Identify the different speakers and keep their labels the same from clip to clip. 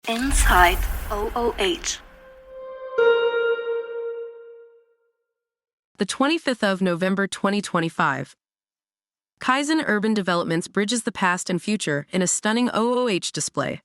Speaker 1: Inside OOH.
Speaker 2: The 25th of November 2025. Kaizen Urban Developments bridges the past and future in a stunning OOH display.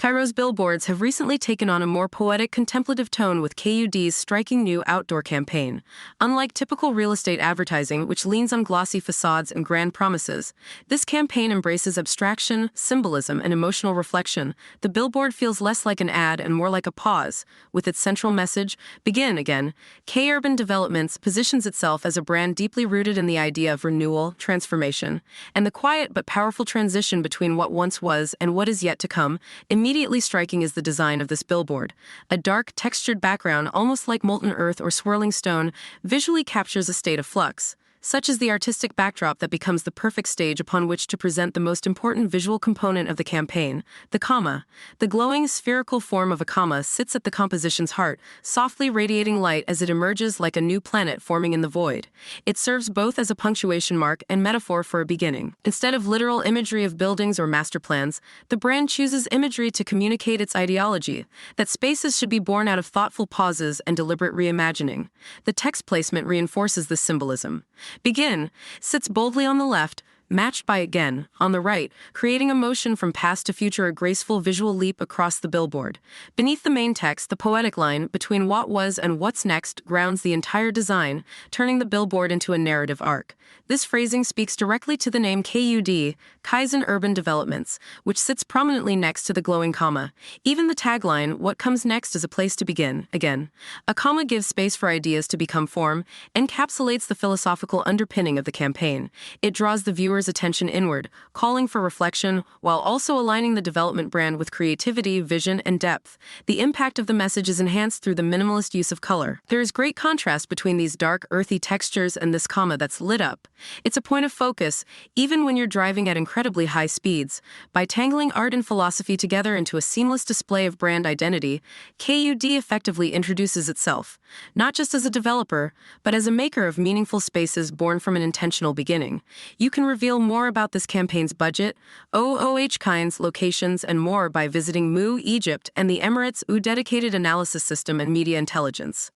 Speaker 2: Cairo's billboards have recently taken on a more poetic, contemplative tone with KUD's striking new outdoor campaign. Unlike typical real estate advertising, which leans on glossy facades and grand promises, this campaign embraces abstraction, symbolism, and emotional reflection. The billboard feels less like an ad and more like a pause, with its central message, "Begin again." K Urban Developments positions itself as a brand deeply rooted in the idea of renewal, transformation, and the quiet but powerful transition between what once was and what is yet to come. Immediately striking is the design of this billboard. A dark, textured background, almost like molten earth or swirling stone, visually captures a state of flux. Such is the artistic backdrop that becomes the perfect stage upon which to present the most important visual component of the campaign, the comma. The glowing, spherical form of a comma sits at the composition's heart, softly radiating light as it emerges like a new planet forming in the void. It serves both as a punctuation mark and metaphor for a beginning. Instead of literal imagery of buildings or master plans, the brand chooses imagery to communicate its ideology, that spaces should be born out of thoughtful pauses and deliberate reimagining. The text placement reinforces this symbolism. Begin sits boldly on the left, matched by again on the right, creating a motion from past to future, a graceful visual leap across the billboard. Beneath the main text, the poetic line, "Between what was and what's next," grounds the entire design, turning the billboard into a narrative arc. This phrasing speaks directly to the name KUD, Kaizen Urban Developments, which sits prominently next to the glowing comma. Even the tagline, "What comes next is a place to begin," again. A comma gives space for ideas to become form, encapsulates the philosophical underpinning of the campaign. It draws the viewer's attention inward, calling for reflection, while also aligning the development brand with creativity, vision, and depth. The impact of the message is enhanced through the minimalist use of color. There is great contrast between these dark, earthy textures and this comma that's lit up. It's a point of focus, even when you're driving at incredibly high speeds. By tangling art and philosophy together into a seamless display of brand identity, KUD effectively introduces itself, not just as a developer, but as a maker of meaningful spaces born from an intentional beginning. You can reveal more about this campaign's budget, OOH kinds, locations, and more by visiting Mu, Egypt, and the Emirates' dedicated analysis system and media intelligence.